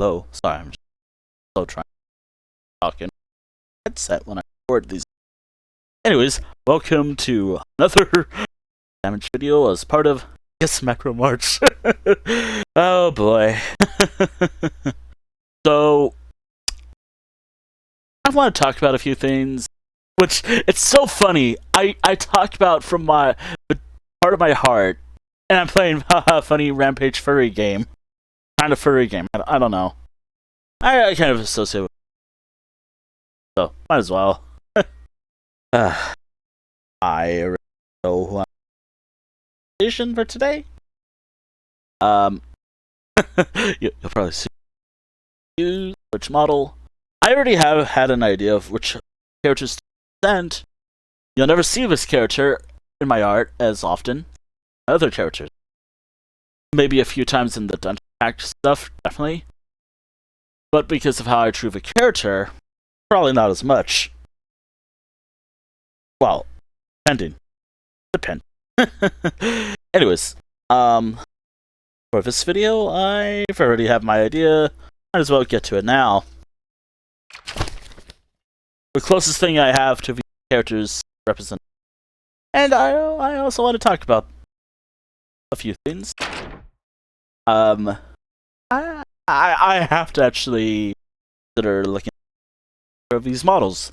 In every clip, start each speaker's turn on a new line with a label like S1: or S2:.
S1: Hello. Sorry, I'm just so trying to talk in my headset when I record these. Anyways, welcome to another damage video as part of Macro March. Oh boy. So, I want to talk about a few things, which it's so funny. I talked about from my part of my heart, and I'm playing a funny rampage furry game. Kind of furry game. I don't know. I kind of associate with it, so might as well. I already know who I'm for today. You'll probably see which model. I already have had an idea of which characters to send. You'll never see this character in my art as often as other characters. Maybe a few times in the dungeon pack stuff, definitely. But because of how I drew the character, probably not as much. Well, depending. Anyways, for this video, I already have my idea. Might as well get to it now. The closest thing I have to the characters represent. And I also want to talk about a few things. I have to actually consider looking at these models.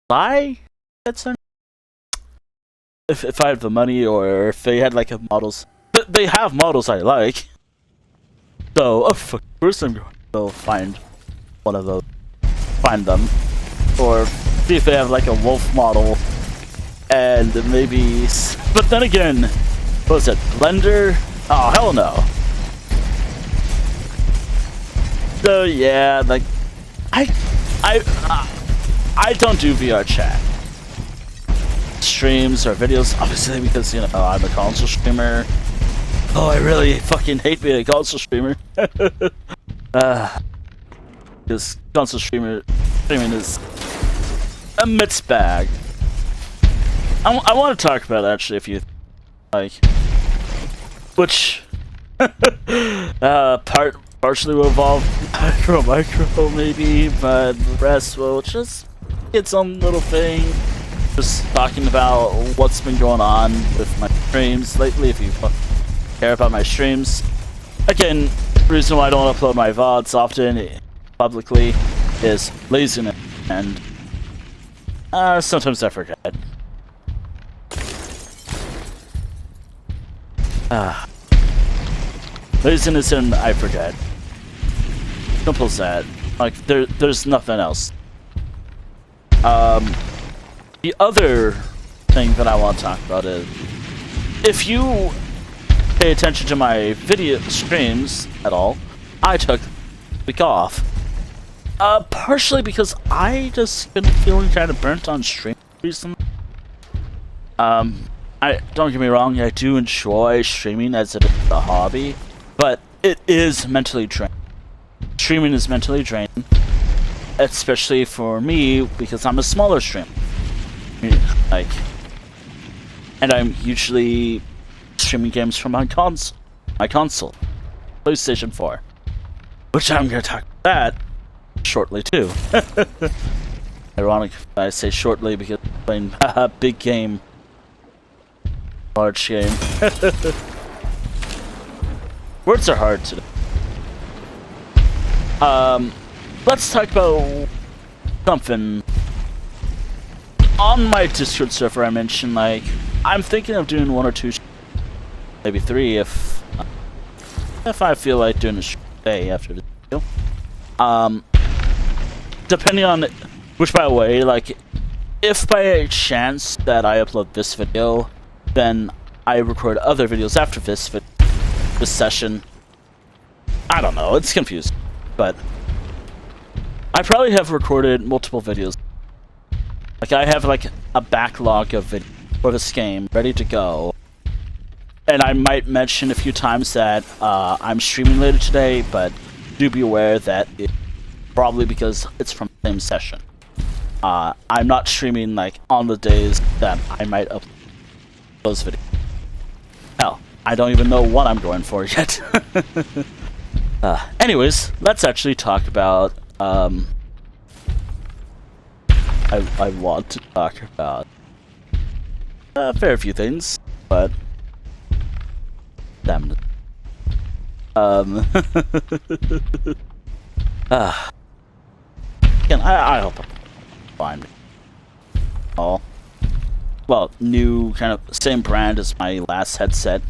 S1: If I had the money, or if they had like models, they have models I like. So first I'm going to go find one of those, find them, or see if they have like a wolf model, and maybe. But then again, what was it? Blender? Oh hell no. So yeah, like I don't do VR chat streams or videos, obviously, because you know I'm a console streamer. Oh, I really fucking hate being a console streamer. Because console streaming is a mixed bag. I want to talk about it, actually, if you like, which partially will involve micro maybe, but the rest will just its own little thing. Just talking about what's been going on with my streams lately, if you care about my streams. Again, the reason why I don't upload my VODs often publicly is laziness, and sometimes I forget. Laziness and I forget. Simple as that. Like, there's nothing else. The other thing that I want to talk about is, if you pay attention to my video streams at all, I took a week off. Partially because I just been feeling kind of burnt on streaming recently. I don't get me wrong, I do enjoy streaming as a hobby, but it is mentally draining. Streaming is mentally draining, especially for me because I'm a smaller streamer. Like, and I'm usually streaming games from my console, PlayStation 4, which I'm gonna talk about that shortly too. Ironic I say shortly because I'm playing a big game, large game. Words are hard today. Let's talk about something. On my Discord server, I mentioned, like, I'm thinking of doing 1 or 2, maybe 3 if I feel like doing a day after this video. Depending on, which, by the way, like, if by chance that I upload this video, then I record other videos after this session. I don't know, it's confusing, but I probably have recorded multiple videos. Like, I have like a backlog of videos for this game ready to go, and I might mention a few times that I'm streaming later today, but do be aware that it's probably because it's from the same session. I'm not streaming like on the days that I might upload those videos. Hell, I don't even know what I'm going for yet. Anyways, let's actually talk about, I want to talk about a fair few things, but damn it. Again, I hope I'm fine. All. Well, new kind of same brand as my last headset.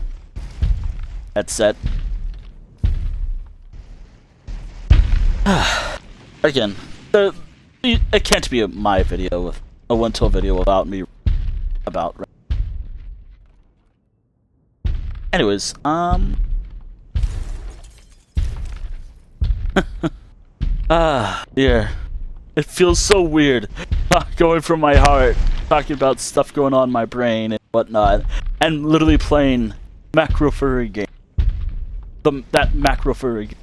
S1: Again, it can't be my video with a one-till video without me about. Anyways, yeah, it feels so weird going from my heart, talking about stuff going on in my brain and whatnot, and literally playing macro furry game. That macro furry game.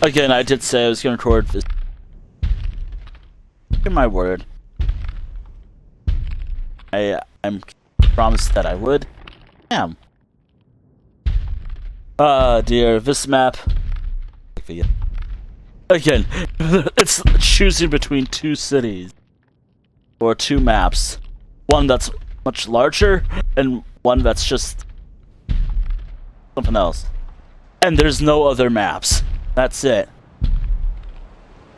S1: Again, I did say I was going to record this. Give my word. I'm promised that I would. Damn. Dear, this map. Again, it's choosing between two cities or two maps. One that's much larger and one that's just something else. And there's no other maps. That's it.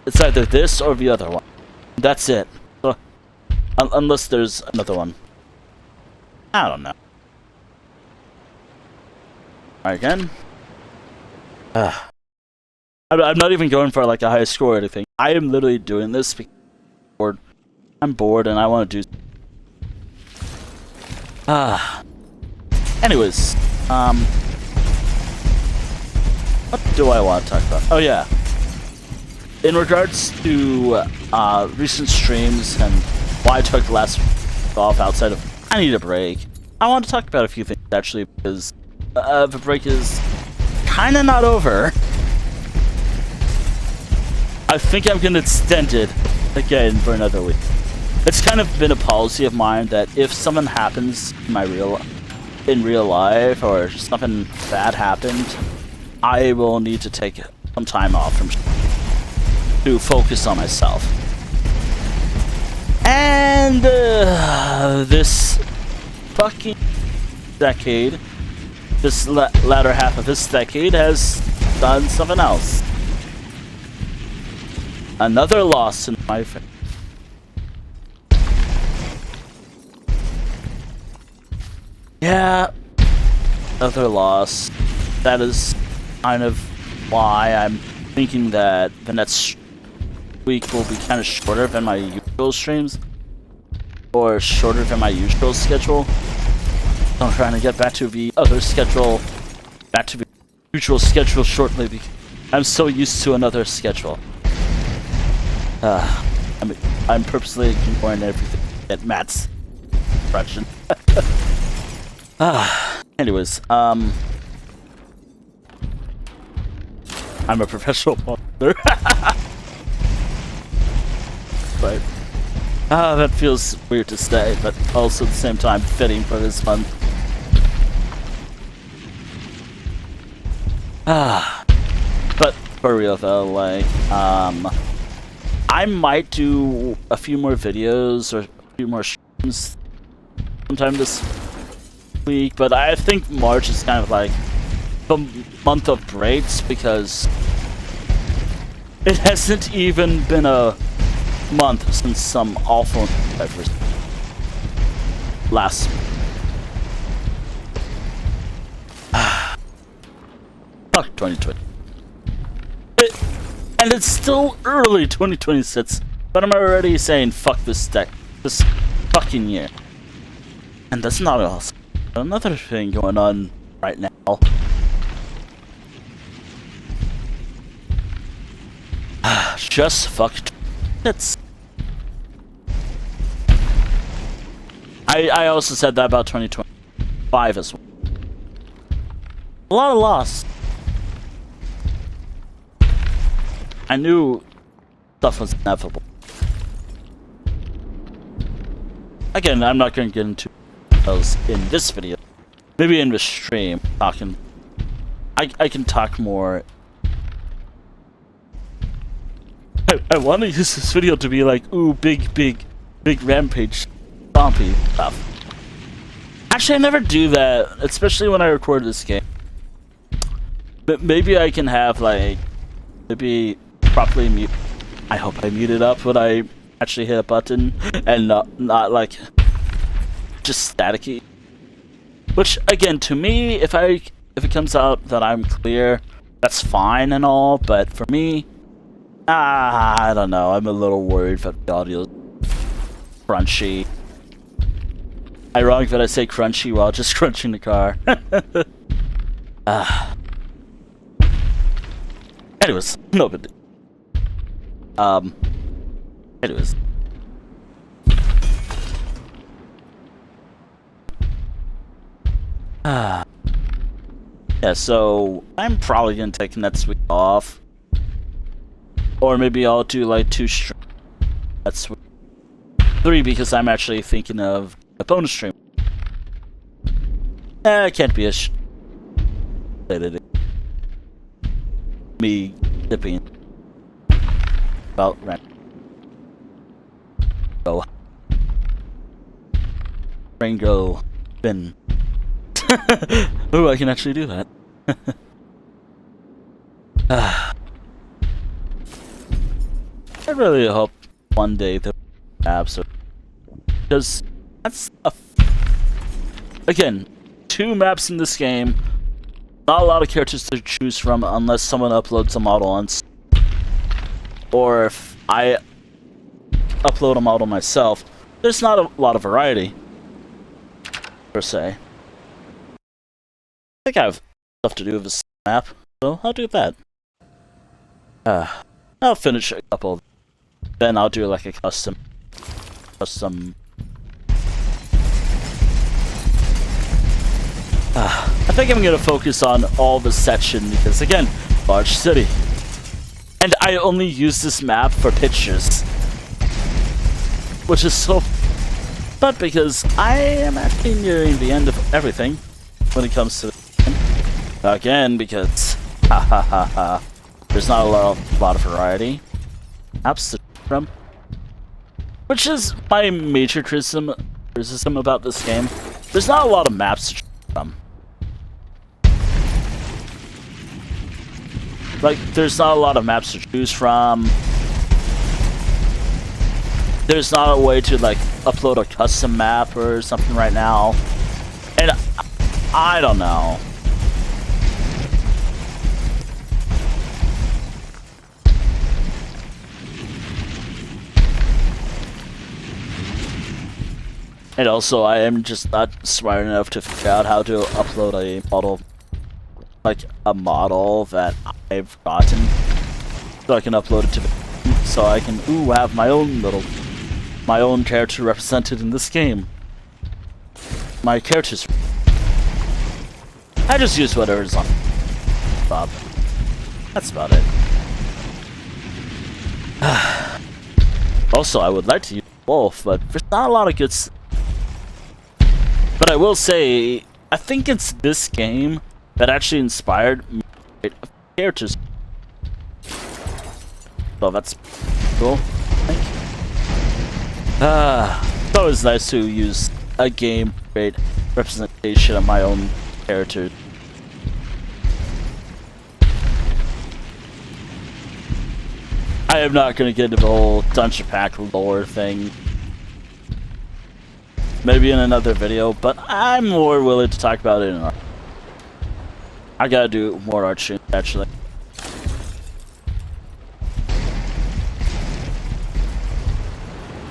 S1: It's either this or the other one. That's it. So, unless there's another one. I don't know. Again. I'm not even going for like a high score or anything. I am literally doing this because I'm bored and I want to do. Anyways, what do I want to talk about? Oh yeah. In regards to recent streams and why I took the last week off outside of I need a break, I want to talk about a few things actually because the break is kind of not over. I think I'm going to extend it again for another week. It's kind of been a policy of mine that if something happens in real life or something bad happened, I will need to take some time off to focus on myself. And this fucking decade, this latter half of this decade has done something else. Another loss in my faith. Yeah, another loss. That is kind of why I'm thinking that the next week will be kind of shorter than my usual streams. Or shorter than my usual schedule. I'm trying to get back to the other schedule. Back to the usual schedule shortly because I'm so used to another schedule. I'm purposely ignoring everything at Matt's direction. Anyways, I'm a professional monster. But that feels weird to say, but also at the same time fitting for this month. But for real though, like, I might do a few more videos or a few more streams sometime this week, but I think March is kind of like the month of breaks because it hasn't even been a month since some awful last. Fuck 2020. And it's still early 2026, but I'm already saying fuck this fucking year. And that's not all. Another thing going on right now. Just fucked. It's. I also said that about 2025 as well. A lot of loss. I knew stuff was inevitable. Again, I'm not going to get into details in this video. Maybe in the stream, talking. I can talk more. I want to use this video to be like, ooh, big rampage, zombie stuff. Actually, I never do that, especially when I record this game. But maybe I can have like, maybe properly mute. I hope I mute it up when I actually hit a button and not like just staticky. Which again, to me, if it comes out that I'm clear, that's fine and all. But for me, I don't know. I'm a little worried that the audio's crunchy. Ironic that I say crunchy while just crunching the car. Anyways, no big deal. Anyways. Yeah, so I'm probably gonna take next week off. Or maybe I'll do like 2 streams. That's 3 because I'm actually thinking of a bonus stream. It can't be a me dipping about rent. Go. Rango bin. Ooh, I can actually do that. I really hope one day the apps are, because that's again, 2 maps in this game. Not a lot of characters to choose from unless someone uploads a model once, or if I upload a model myself. There's not a lot of variety per se. I think I have stuff to do with this map, so I'll do that. I'll finish a couple, then I'll do like a custom. I think I'm gonna focus on all the section because again, large city, and I only use this map for pictures, which is so. But because I am actually nearing the end of everything when it comes to. Again, because there's not a lot of variety maps to choose from, which is my major criticism about this game. There's not a lot of maps to choose from. Like, there's not a lot of maps to choose from. There's not a way to like upload a custom map or something right now, and I don't know. And also, I am just not smart enough to figure out how to upload a model, like a model that I've gotten, so I can upload it to the, so I can have my own character represented in this game. My characters. I just use whatever's on Bob. That's about it. Also, I would like to use Wolf, but there's not a lot of good. But I will say, I think it's this game that actually inspired me to create characters. So that's cool. It's always nice to use a game to create representation of my own characters. I am not going to get into the whole dungeon pack lore thing. Maybe in another video, but I'm more willing to talk about it in art. I gotta do more art streams, actually.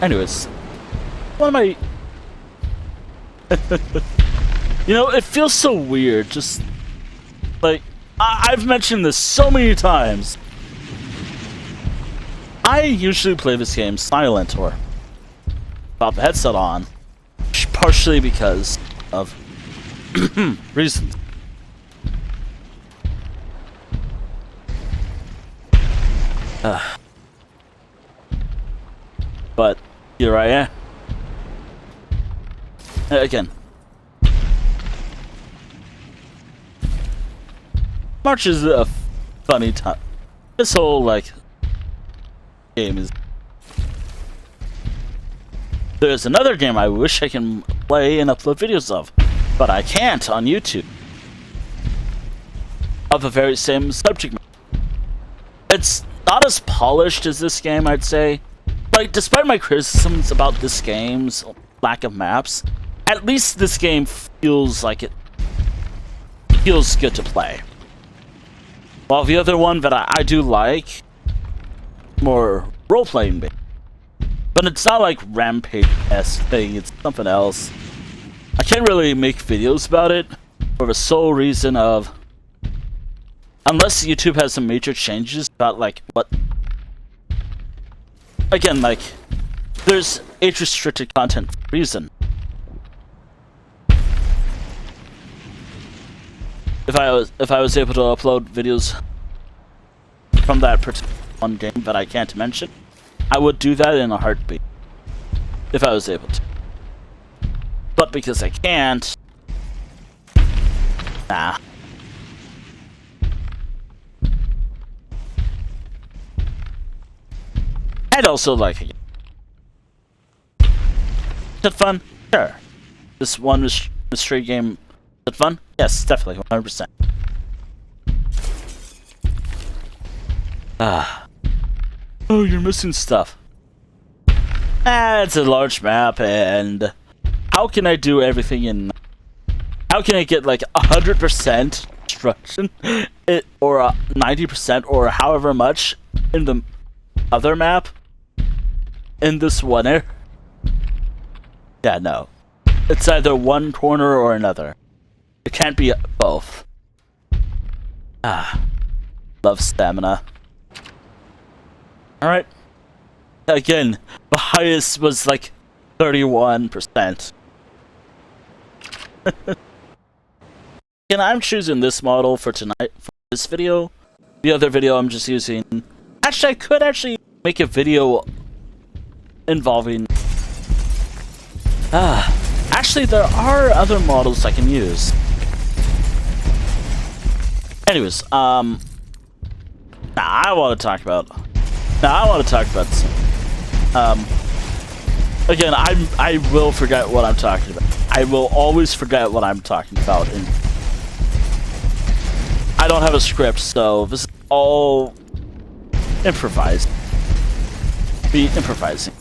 S1: Anyways, what am I... You know, it feels so weird, just... Like, I've mentioned this so many times. I usually play this game silent or without the headset on. Partially because of reasons. But here I am. Again, March is a funny time. This whole like game is. There's another game I wish I can play and upload videos of, but I can't on YouTube. Of the very same subject matter. It's not as polished as this game, I'd say. Like, despite my criticisms about this game's lack of maps, at least this game feels like it feels good to play. While the other one that I do like, more role-playing based. But it's not like rampage-esque thing, it's something else. I can't really make videos about it for the sole reason of, unless YouTube has some major changes about like what, again, like there's age-restricted content for a reason. If I was able to upload videos from that particular one game that I can't mention, I would do that in a heartbeat. If I was able to. But because I can't, nah. I'd also like it. Is it fun? Sure. This one mystery game, is it fun? Yes, definitely, 100%. Oh, you're missing stuff. It's a large map, and how can I do everything in... How can I get like 100% construction, or 90%, or however much in the other map? In this one area? Yeah, no. It's either one corner or another. It can't be both. Love stamina. Alright. Again, the highest was like 31%. And I'm choosing this model for tonight, for this video. The other video I'm just using... Actually, I could actually make a video involving... Actually, there are other models I can use. Anyways, I want to talk about this. Again, I will forget what I'm talking about. I will always forget what I'm talking about. And I don't have a script, so this is all improvised. Be improvising.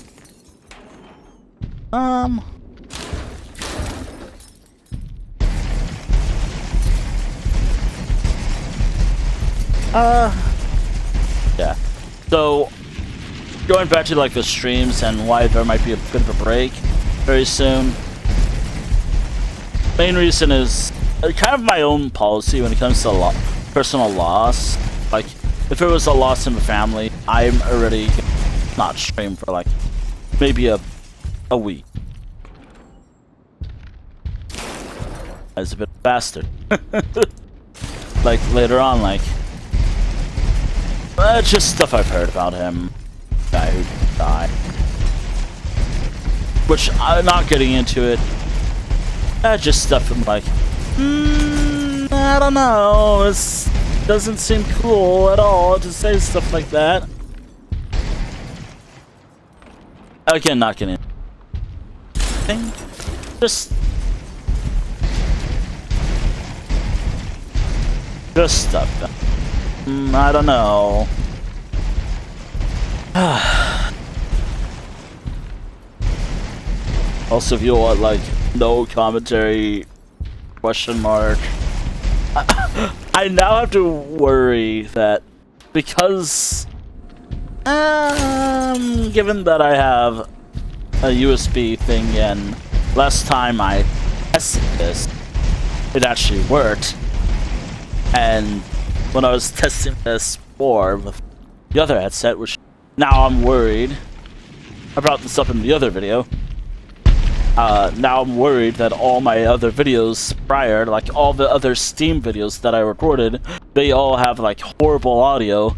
S1: Yeah. So, going back to like the streams and why there might be a bit of a break very soon. Main reason is kind of my own policy when it comes to personal loss. Like, if there was a loss in the family, I'm already not stream for like maybe a week. As a bit faster. Like later on, like just stuff I've heard about him. Guy who died. Which I'm not getting into it. Just stuff I'm like, I don't know. This doesn't seem cool at all to say stuff like that. Again, not getting into just stuff. I don't know. Also, if you want like no commentary, question mark. I now have to worry that because given that I have a USB thing and last time I tested this, it actually worked. And when I was testing this before with the other headset, which now I'm worried, I brought this up in the other video. Now I'm worried that all my other videos prior, like all the other Steam videos that I recorded, they all have like horrible audio.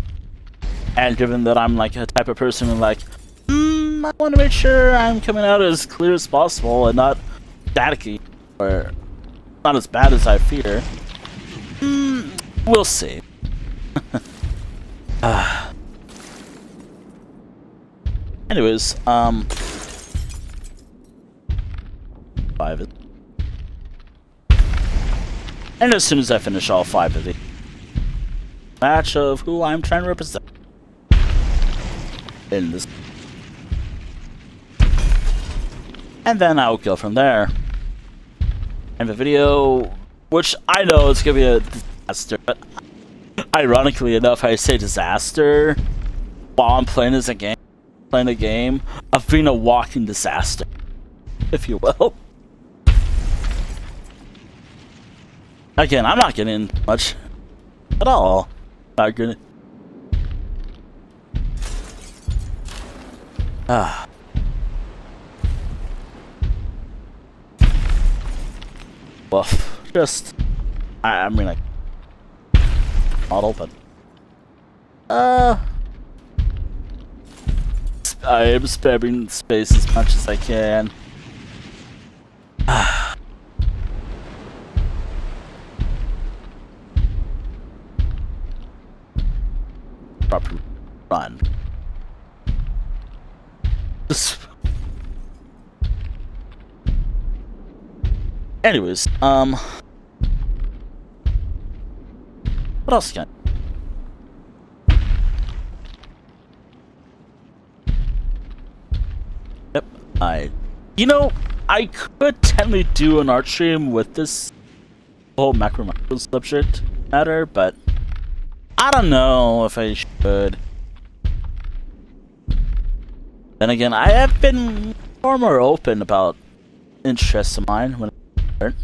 S1: And given that I'm like a type of person who like, I want to make sure I'm coming out as clear as possible and not staticky or not as bad as I fear. we'll see. Anyways, 5. And as soon as I finish all 5 of the match of who I'm trying to represent in this, and then I'll go from there. And the video, which I know is gonna be a disaster, but ironically enough, I say disaster while I'm playing a game of being a walking disaster, if you will. Again, I'm not getting much at all. Not gonna. Woof. Just. I mean, like. Model, but. I am spamming space as much as I can. Proper run. Anyways, what else can Yep, you know, I could technically do an art stream with this whole macro subject matter, but I don't know if I should. Then again, I have been far more open about interests of mine when I learn.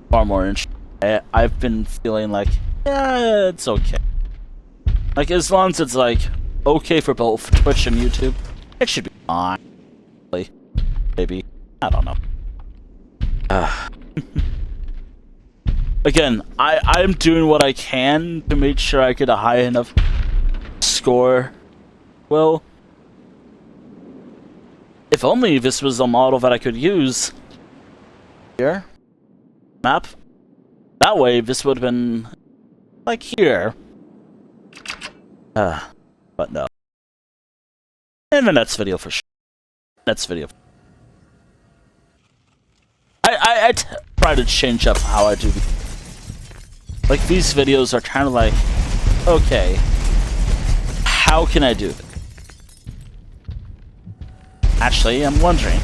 S1: Far more interested. I've been feeling like, yeah, it's okay. Like, as long as it's like okay for both Twitch and YouTube, it should be fine. Maybe. I don't know. Again, I'm doing what I can to make sure I get a high enough score. Well, if only this was a model that I could use. Here. Map. That way, this would have been like here. But no. In the next video for sure. Next video. I try to change up how I do. Like, these videos are kind of like, okay, how can I do it? Actually, I'm wondering.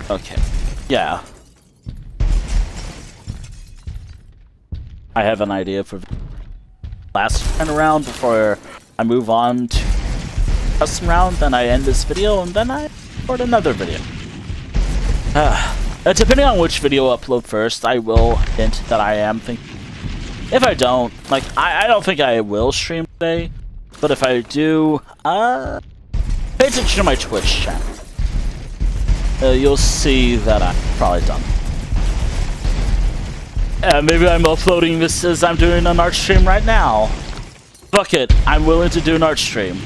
S1: Okay, yeah. I have an idea for the last kind of round before I move on to custom round, then I end this video, and then I record another video. Depending on which video I upload first, I will hint that I am thinking. If I don't, like, I don't think I will stream today, but if I do, pay attention to my Twitch channel. You'll see that I'm probably done. Maybe I'm uploading this as I'm doing an art stream right now. Fuck it, I'm willing to do an art stream.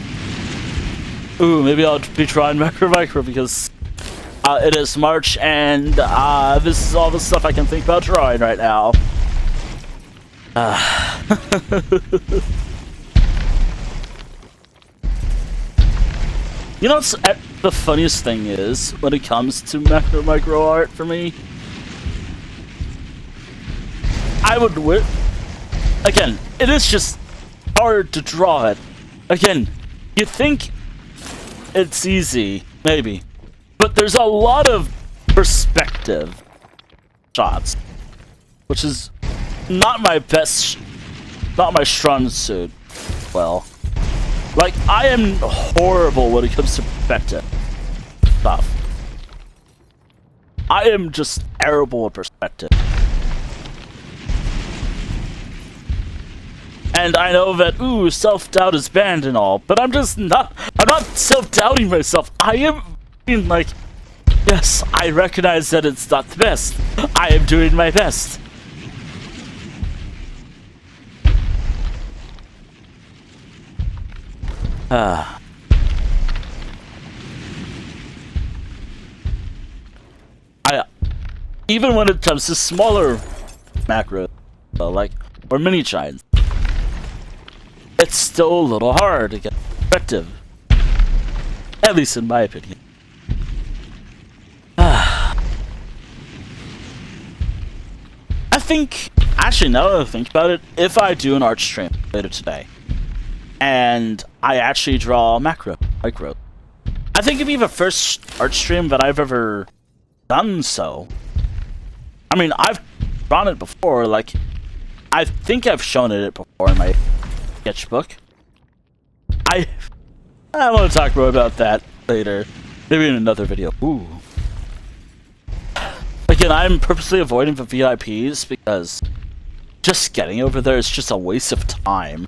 S1: Ooh, maybe I'll be drawing micro because it is March and this is all the stuff I can think about drawing right now. You know what's the funniest thing is when it comes to micro art for me? I would again, it is just hard to draw it. Again, you think it's easy, maybe, but there's a lot of perspective shots, which is not my best, not my strong suit. Well, like, I am horrible when it comes to perspective stuff. I am just terrible at perspective. And I know that, ooh, self-doubt is banned and all, but I'm not self-doubting myself. I am being like, yes, I recognize that it's not the best. I am doing my best. even when it comes to smaller macros, like, or mini giants, it's still a little hard to get effective. At least in my opinion. I think, actually, now that I think about it, if I do an art stream later today, and I actually draw micro, I think it'd be the first art stream that I've ever done so. I mean, I've drawn it before, like, I think I've shown it before in my sketchbook. I want to talk more about that later, maybe in another video. Ooh. Again, I'm purposely avoiding the VIPs because just getting over there is just a waste of time.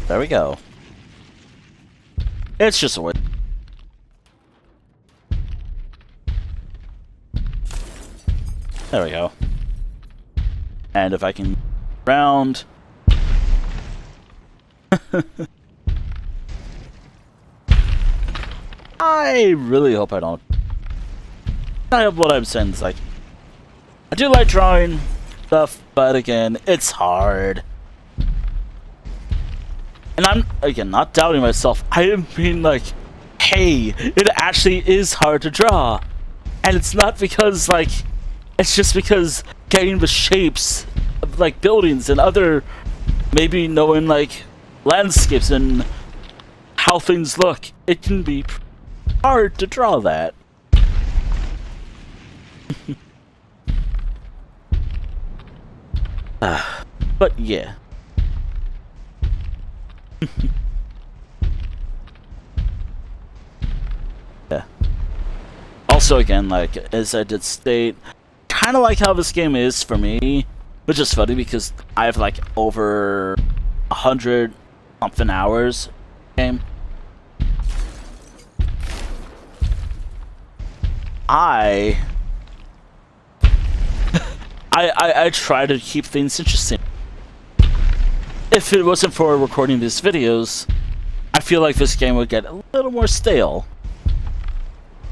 S1: There we go. It's just a waste. There we go. And if I can round. I really hope I don't. I hope what I'm saying is like, I do like drawing stuff, but again, it's hard. And I'm, again, not doubting myself. I am being like, hey, it actually is hard to draw. And it's not because, like, it's just because getting the shapes of, like, buildings and other, maybe knowing, like, landscapes and how things look, it can be hard to draw that. But yeah. Yeah. Also, again, like, as I did state, kind of like how this game is for me, which is funny because I have like over 100 something hours game. I try to keep things interesting. If it wasn't for recording these videos, I feel like this game would get a little more stale.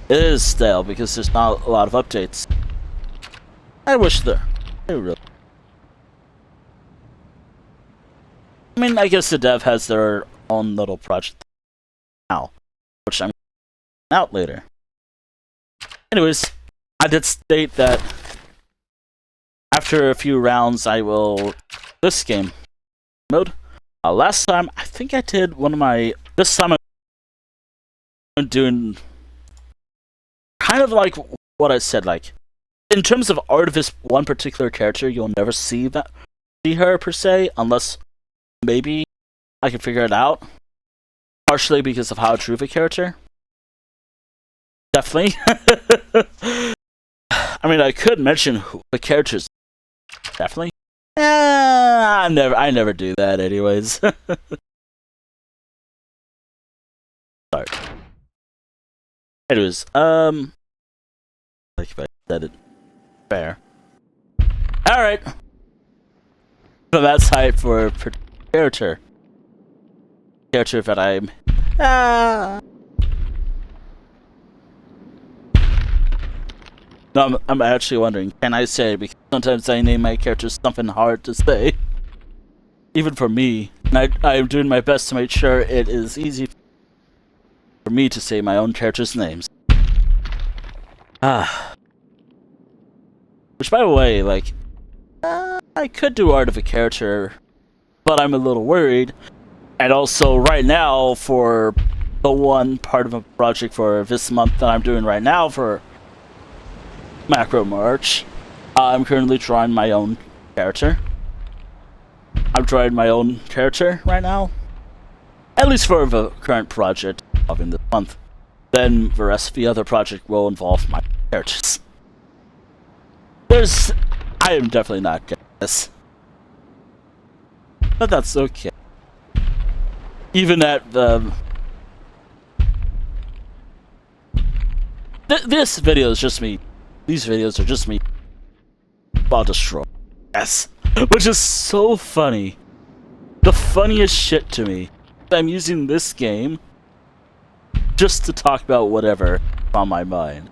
S1: It is stale because there's not a lot of updates. I wish there. I really. I mean, I guess the dev has their own little project now, which I'm out later. Anyways, I did state that after a few rounds, I will this game mode. Last time, I think I did one of my. This time, I'm doing kind of like what I said. Like, in terms of art of this one particular character, you'll never see her per se, unless maybe I can figure it out. Partially because of how I drew the character. Definitely. I mean, I could mention the characters. Definitely. I never do that, anyways. Sorry. Anyways, like if I said it fair. All right. So that's hype for character. Character that I'm. No, I'm actually wondering, can I say, because sometimes I name my characters something hard to say. Even for me. And I'm doing my best to make sure it is easy for me to say my own characters' names. Which, by the way, like, I could do art of a character, but I'm a little worried. And also, right now, for the one part of a project for this month that I'm doing right now for Macro March, I'm currently drawing my own character. I'm drawing my own character right now. At least for the current project of this month. Then the rest of the other project will involve my characters. I am definitely not getting this. But that's okay. Even at the... This video is just me. These videos are just me about destroy. Yes. Which is so funny. The funniest shit to me. I'm using this game just to talk about whatever on my mind.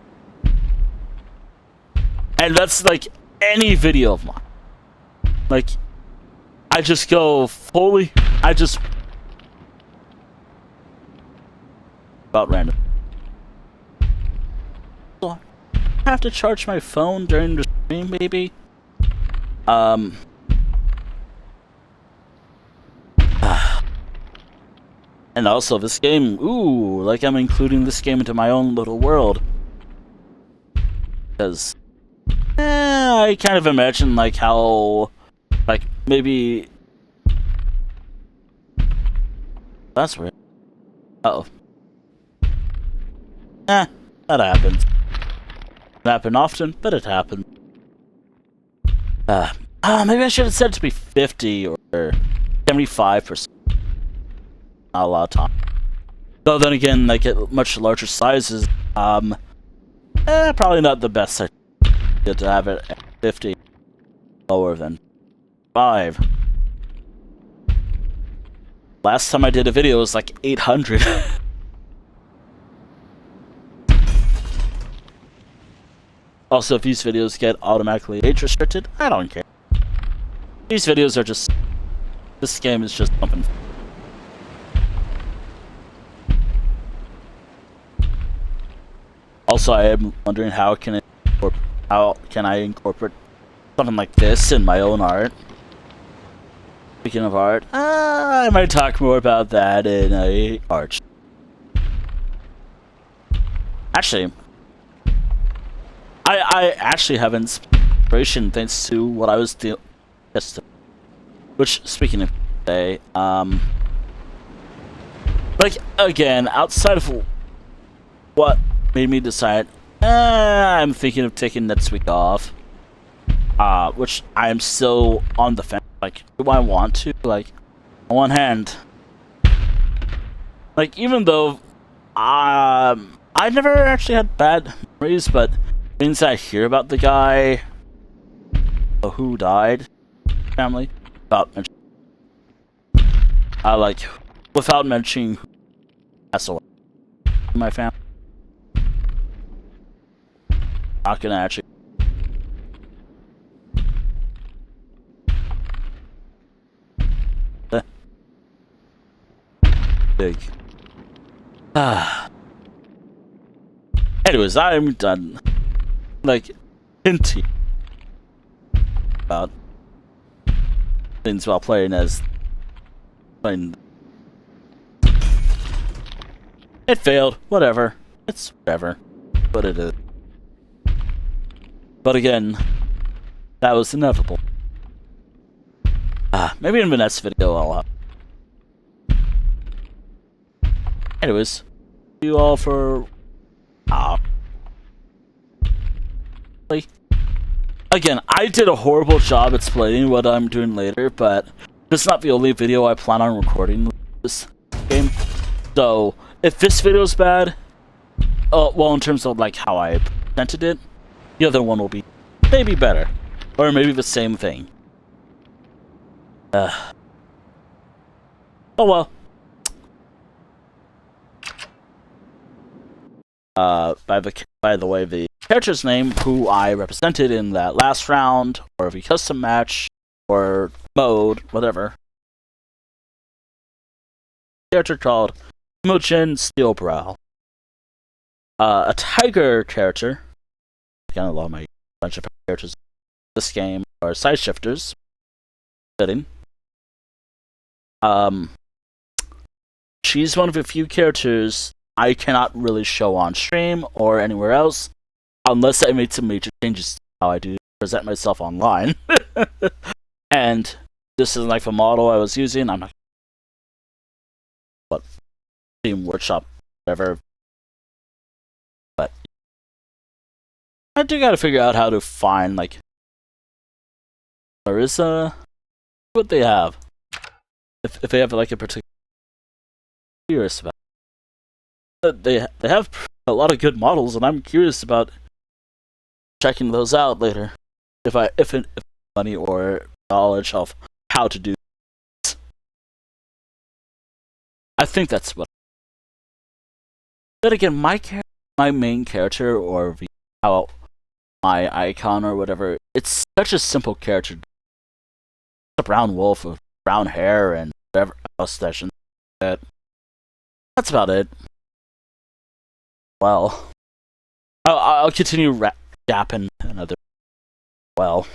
S1: And that's like any video of mine. Like, I just go fully, I just about random. So I have to charge my phone during the stream, maybe. And also this game, ooh, like I'm including this game into my own little world. Because, I kind of imagine like how, like maybe, that's weird. Uh-oh. That happens. It happens often, but it happens. Maybe I should have said it to be 50 or 75%. Not a lot of time. Though then again, like at much larger sizes, probably not the best idea to have it at 50 lower than 5. Last time I did a video was like 800. Also, if these videos get automatically age restricted, I don't care. These videos are just, this game is just something. Also, I am wondering how can I incorporate something like this in my own art. Speaking of art, I might talk more about that in a art. Actually, I actually have inspiration thanks to what I was doing yesterday. Which, speaking of today, like again, outside of what made me decide, I'm thinking of taking next week off. Which I am still on the fence. Like, do I want to? Like, on one hand, like even though, I never actually had bad memories, but things I hear about the guy who died, family, without mentioning, like, without mentioning who passed away in my family. Not gonna actually. Big. Anyways, I'm done. Like, hinting about things while playing. It failed. Whatever. It's whatever. What it is. But again, that was inevitable. Maybe in the next video I'll have. Anyways, thank you all for again, I did a horrible job explaining what I'm doing later, but this is not the only video I plan on recording this game. So if this video's bad, well, in terms of like how I presented it, the other one will be maybe better, or maybe the same thing. Oh well. By the way, the character's name, who I represented in that last round, or the custom match, or mode, whatever. Character called Imogen Steelbrow. A tiger character. I kind of love my bunch of characters in this game are side shifters. Fitting. She's one of the few characters I cannot really show on stream or anywhere else, unless I made some major changes to how I do present myself online. And this is like the model I was using. I'm not. What? Team Workshop, whatever. But I do gotta figure out how to find, like, Marissa. What they have. If they have, like, a particular. Curious about. They have a lot of good models, and I'm curious about checking those out later. If money or knowledge of how to do this. I think that's what Then again, my main character, or how my icon or whatever, it's such a simple character. A brown wolf with brown hair and whatever else that. That's about it. Well, I'll continue yapping another. Well.